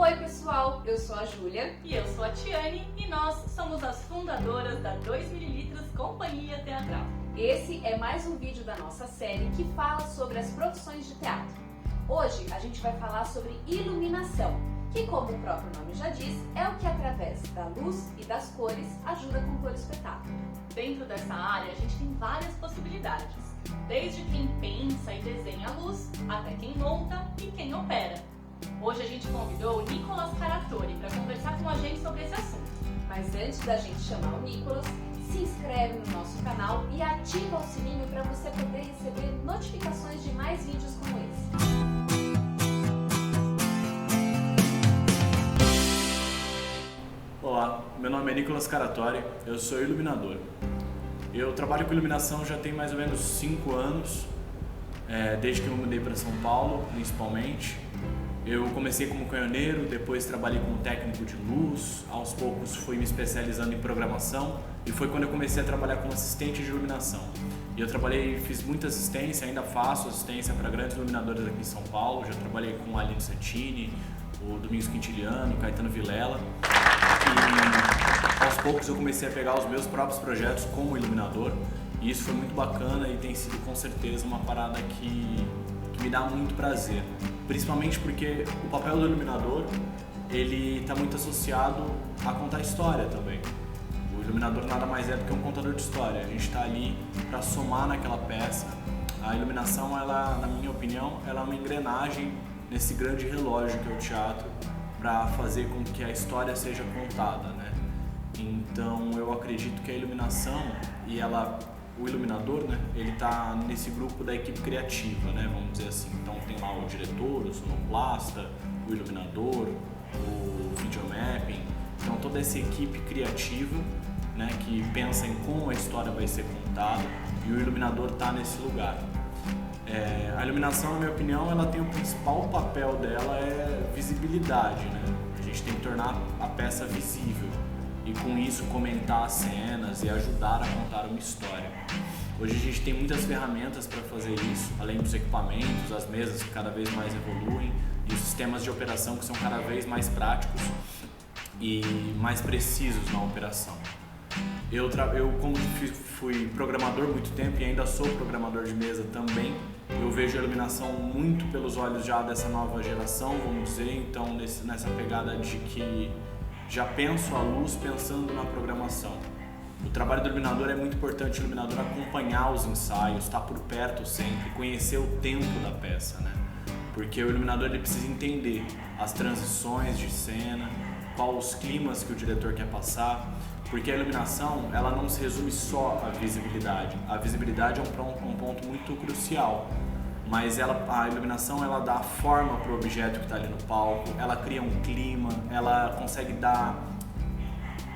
Oi pessoal, eu sou a Júlia e eu sou a Tiane e nós somos as fundadoras da 2ml Companhia Teatral. Esse é mais um vídeo da nossa série que fala sobre as produções de teatro. Hoje a gente vai falar sobre iluminação, que como o próprio nome já diz, é o que através da luz e das cores ajuda a compor o espetáculo. Dentro dessa área a gente tem várias possibilidades, desde quem pensa e desenha a luz, até quem monta e quem opera. Hoje a gente convidou o Nicolas Caratori para conversar com a gente sobre esse assunto. Mas antes da gente chamar o Nicolas, se inscreve no nosso canal e ativa o sininho para você poder receber notificações de mais vídeos como esse. Olá, meu nome é Nicolas Caratori, eu sou iluminador. Eu trabalho com iluminação já tem mais ou menos 5 anos, desde que eu mudei para São Paulo, principalmente. Eu comecei como canhoneiro, depois trabalhei como técnico de luz, aos poucos fui me especializando em programação e foi quando eu comecei a trabalhar como assistente de iluminação. E eu fiz muita assistência, ainda faço assistência para grandes iluminadores aqui em São Paulo, já trabalhei com o Aline Santini, o Domingos Quintiliano, o Caetano Vilela. E aos poucos eu comecei a pegar os meus próprios projetos como iluminador e isso foi muito bacana e tem sido com certeza uma parada que me dá muito prazer, principalmente porque o papel do iluminador ele está muito associado a contar história também. O iluminador nada mais é do que um contador de história, a gente está ali para somar naquela peça. A iluminação, ela, na minha opinião, ela é uma engrenagem nesse grande relógio que é o teatro, para fazer com que a história seja contada, né? Então eu acredito que a iluminação e o iluminador, né? Ele está nesse grupo da equipe criativa, né? Vamos dizer assim. Então tem lá o diretor, o sonoplasta, o iluminador, o videomapping. Então toda essa equipe criativa, né? Que pensa em como a história vai ser contada e o iluminador está nesse lugar. A iluminação, na minha opinião, ela tem o principal papel dela é visibilidade, né? A gente tem que tornar a peça visível e com isso comentar as cenas e ajudar a contar uma história. Hoje a gente tem muitas ferramentas para fazer isso, além dos equipamentos, as mesas que cada vez mais evoluem e os sistemas de operação que são cada vez mais práticos e mais precisos na operação. Eu como fui programador muito tempo e ainda sou programador de mesa também, eu vejo a iluminação muito pelos olhos já dessa nova geração, vamos dizer, então nessa pegada de que já penso a luz pensando na programação. O trabalho do iluminador é muito importante, o iluminador acompanhar os ensaios, estar por perto sempre, conhecer o tempo da peça, né? Porque o iluminador ele precisa entender as transições de cena, quais os climas que o diretor quer passar, porque a iluminação ela não se resume só à visibilidade. A visibilidade é um ponto muito crucial, mas a iluminação ela dá forma para o objeto que está ali no palco, ela cria um clima, ela consegue dar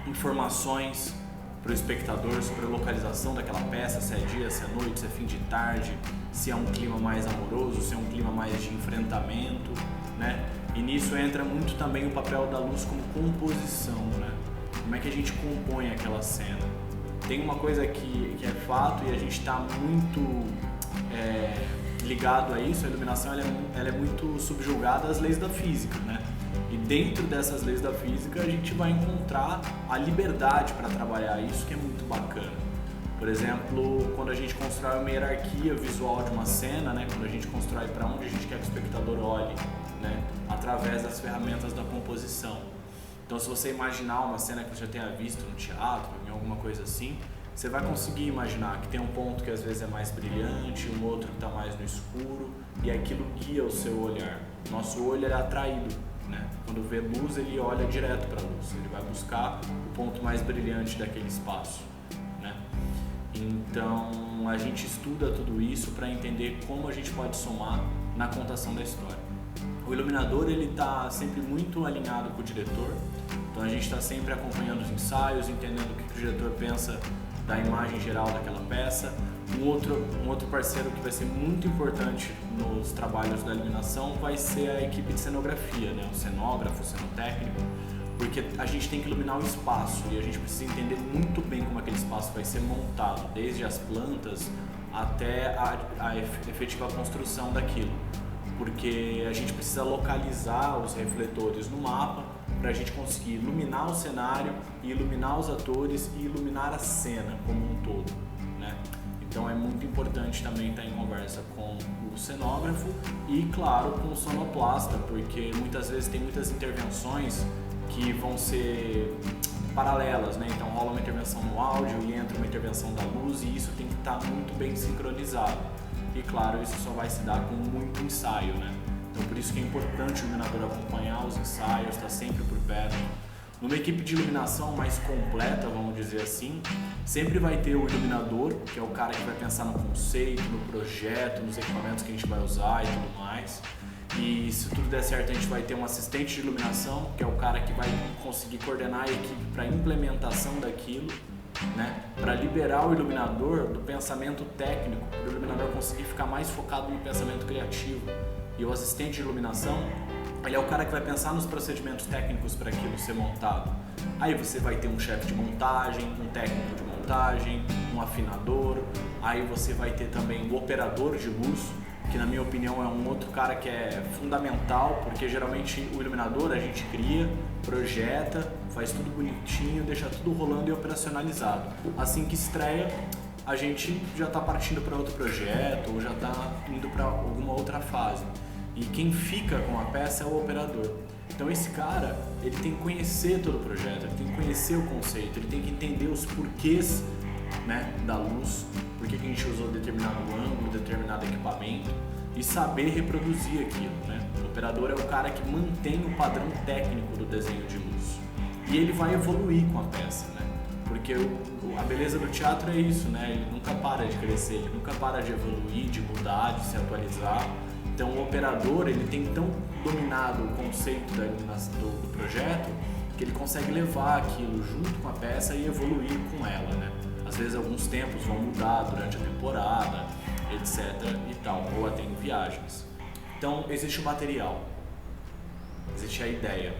informações para o espectador sobre a localização daquela peça, se é dia, se é noite, se é fim de tarde, se é um clima mais amoroso, se é um clima mais de enfrentamento, né? E nisso entra muito também o papel da luz como composição, né? Como é que a gente compõe aquela cena? Tem uma coisa que é fato e a gente está muito ligado a isso, a iluminação ela é muito subjugada às leis da física, né? E dentro dessas leis da física a gente vai encontrar a liberdade para trabalhar isso, que é muito bacana. Por exemplo, quando a gente constrói uma hierarquia visual de uma cena, né? Quando a gente constrói para onde a gente quer que o espectador olhe, né? Através das ferramentas da composição. Então, se você imaginar uma cena que você já tenha visto no teatro, em alguma coisa assim, você vai conseguir imaginar que tem um ponto que às vezes é mais brilhante, um outro que está mais no escuro, e aquilo guia o seu olhar. Nosso olho é atraído, né? Quando vê luz, ele olha direto para a luz, ele vai buscar o ponto mais brilhante daquele espaço, né? Então, a gente estuda tudo isso para entender como a gente pode somar na contação da história. O iluminador ele está sempre muito alinhado com o diretor, então a gente está sempre acompanhando os ensaios, entendendo o que o diretor pensa da imagem geral daquela peça. Um outro parceiro que vai ser muito importante nos trabalhos da iluminação vai ser a equipe de cenografia, né? O cenógrafo, o cenotécnico, porque a gente tem que iluminar o espaço e a gente precisa entender muito bem como aquele espaço vai ser montado, desde as plantas até a efetiva construção daquilo. porque a gente precisa localizar os refletores no mapa para a gente conseguir iluminar o cenário, iluminar os atores e iluminar a cena como um todo, né? Então é muito importante também estar em conversa com o cenógrafo e, claro, com o sonoplasta, porque muitas vezes tem muitas intervenções que vão ser paralelas, né? Então rola uma intervenção no áudio e entra uma intervenção da luz, e isso tem que estar muito bem sincronizado. E claro, isso só vai se dar com muito ensaio, né? Então por isso que é importante o iluminador acompanhar os ensaios, estar sempre por perto. Numa equipe de iluminação mais completa, vamos dizer assim, sempre vai ter o iluminador, que é o cara que vai pensar no conceito, no projeto, nos equipamentos que a gente vai usar e tudo mais. E se tudo der certo, a gente vai ter um assistente de iluminação, que é o cara que vai conseguir coordenar a equipe para a implementação daquilo, né? Para liberar o iluminador do pensamento técnico, para o iluminador conseguir ficar mais focado no pensamento criativo. E o assistente de iluminação, ele é o cara que vai pensar nos procedimentos técnicos para aquilo ser montado. Aí você vai ter um chefe de montagem, um técnico de montagem, um afinador, aí você vai ter também o operador de luz, que na minha opinião é um outro cara que é fundamental, porque geralmente o iluminador a gente cria, projeta, faz tudo bonitinho, deixa tudo rolando e operacionalizado. Assim que estreia, a gente já está partindo para outro projeto ou já está indo para alguma outra fase. E quem fica com a peça é o operador. Então esse cara, ele tem que conhecer todo o projeto, ele tem que conhecer o conceito, ele tem que entender os porquês, né, da luz, por que a gente usou determinado ângulo, determinado equipamento, e saber reproduzir aquilo, né? O operador é o cara que mantém o padrão técnico do desenho de luz. E ele vai evoluir com a peça, né? Porque a beleza do teatro é isso, né? Ele nunca para de crescer, ele nunca para de evoluir, de mudar, de se atualizar. Então o operador, ele tem tão dominado o conceito do projeto que ele consegue levar aquilo junto com a peça e evoluir com ela, né? Às vezes alguns tempos vão mudar durante a temporada, etc e tal, ou até em viagens. Então existe o material, existe a ideia.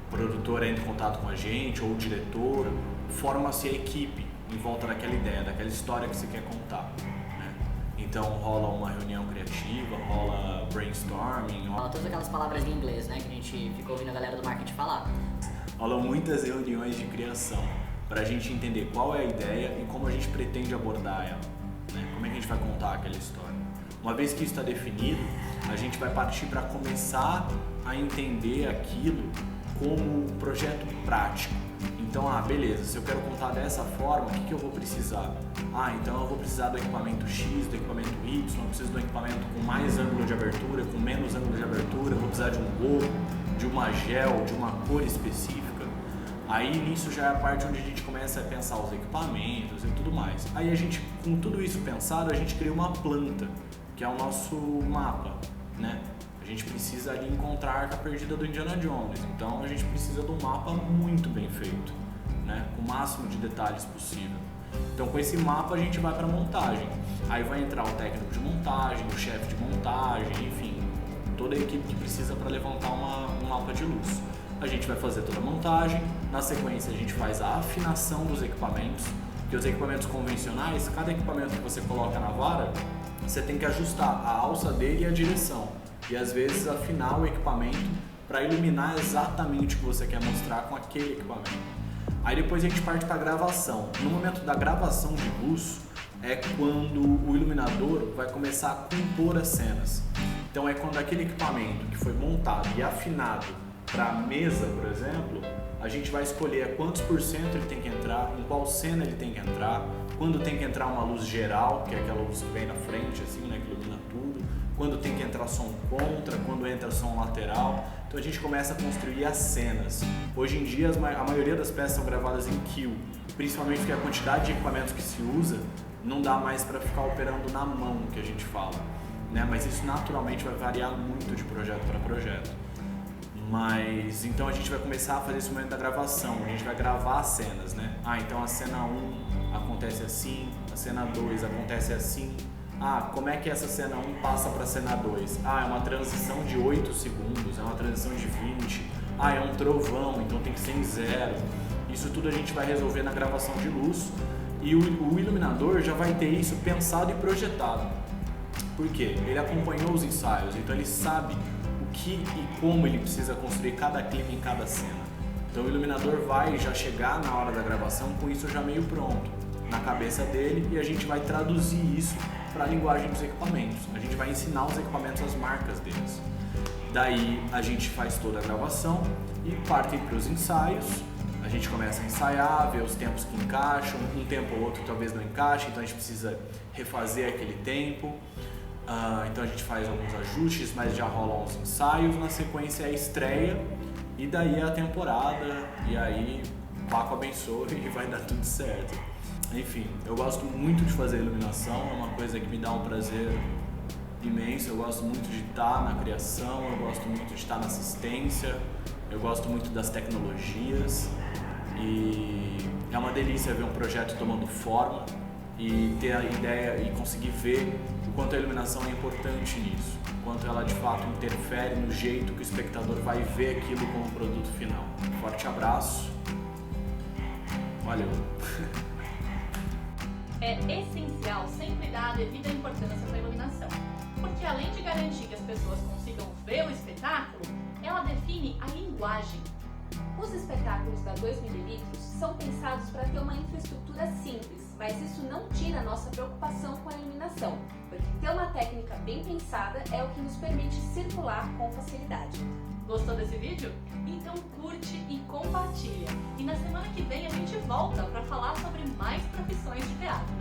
O produtor entra em contato com a gente, ou o diretor, forma-se a equipe em volta daquela ideia, daquela história que você quer contar, né? Então rola uma reunião criativa, rola brainstorming, rola todas aquelas palavras em inglês, né, que a gente ficou ouvindo a galera do marketing falar. Rolam muitas reuniões de criação para a gente entender qual é a ideia e como a gente pretende abordar ela, né? Como é que a gente vai contar aquela história. Uma vez que isso está definido, a gente vai partir para começar a entender aquilo como um projeto prático. Então, beleza, se eu quero contar dessa forma, o que eu vou precisar? Então eu vou precisar do equipamento X, do equipamento Y, eu preciso do equipamento com mais ângulo de abertura, com menos ângulo de abertura, eu vou precisar de um gorro, de uma gel, de uma cor específica. Aí nisso já é a parte onde a gente começa a pensar os equipamentos e tudo mais. Aí a gente, com tudo isso pensado, a gente cria uma planta, que é o nosso mapa, né? A gente precisa ali encontrar a Arca Perdida do Indiana Jones, então a gente precisa de um mapa muito bem feito, né? Com o máximo de detalhes possível. Então com esse mapa a gente vai para a montagem. Aí vai entrar o técnico de montagem, o chefe de montagem, enfim, toda a equipe que precisa para levantar um mapa de luz. A gente vai fazer toda a montagem, na sequência a gente faz a afinação dos equipamentos, porque os equipamentos convencionais, cada equipamento que você coloca na vara, você tem que ajustar a alça dele e a direção, e às vezes afinar o equipamento para iluminar exatamente o que você quer mostrar com aquele equipamento. Aí depois a gente parte para a gravação. No momento da gravação de luz é quando o iluminador vai começar a compor as cenas. Então é quando aquele equipamento que foi montado e afinado para a mesa, por exemplo, a gente vai escolher quantos por cento ele tem que entrar, em qual cena ele tem que entrar, quando tem que entrar uma luz geral, que é aquela luz que vem na frente, assim, né, que ilumina tudo, quando tem que entrar som contra, quando entra som lateral. Então a gente começa a construir as cenas. Hoje em dia a maioria das peças são gravadas em kill, principalmente porque a quantidade de equipamentos que se usa não dá mais para ficar operando na mão, que a gente fala, né? Mas isso naturalmente vai variar muito de projeto para projeto. Mas então a gente vai começar a fazer esse momento da gravação, a gente vai gravar as cenas, né? Então a cena 1 acontece assim, a cena 2 acontece assim. Como é que essa cena 1 passa para a cena 2? É uma transição de 8 segundos, é uma transição de 20. É um trovão, então tem que ser em 0. Isso tudo a gente vai resolver na gravação de luz e o iluminador já vai ter isso pensado e projetado. Por quê? Ele acompanhou os ensaios, então ele sabe o que e como ele precisa construir cada clima em cada cena. Então o iluminador vai já chegar na hora da gravação com isso já meio pronto na cabeça dele, e a gente vai traduzir isso para a linguagem dos equipamentos. A gente vai ensinar os equipamentos, as marcas deles. Daí a gente faz toda a gravação e partem para os ensaios. A gente começa a ensaiar, ver os tempos que encaixam, um tempo ou outro talvez não encaixe, então a gente precisa refazer aquele tempo. Então a gente faz alguns ajustes, mas já rolam os ensaios. Na sequência é a estreia e daí é a temporada, e aí Paco abençoa e vai dar tudo certo. Enfim, eu gosto muito de fazer iluminação, é uma coisa que me dá um prazer imenso. Eu gosto muito de estar na criação, eu gosto muito de estar na assistência, eu gosto muito das tecnologias, e é uma delícia ver um projeto tomando forma e ter a ideia e conseguir ver o quanto a iluminação é importante nisso, o quanto ela de fato interfere no jeito que o espectador vai ver aquilo como produto final. Forte abraço, valeu! É essencial sempre dar a devida importância para a iluminação, porque além de garantir que as pessoas consigam ver o espetáculo, ela define a linguagem. Os espetáculos da 2ml são pensados para ter uma infraestrutura simples, mas isso não tira a nossa preocupação com a iluminação, porque ter uma técnica bem pensada é o que nos permite circular com facilidade. Gostou desse vídeo? Então curte e compartilha. E na semana que vem a gente volta para falar sobre mais profissões de teatro.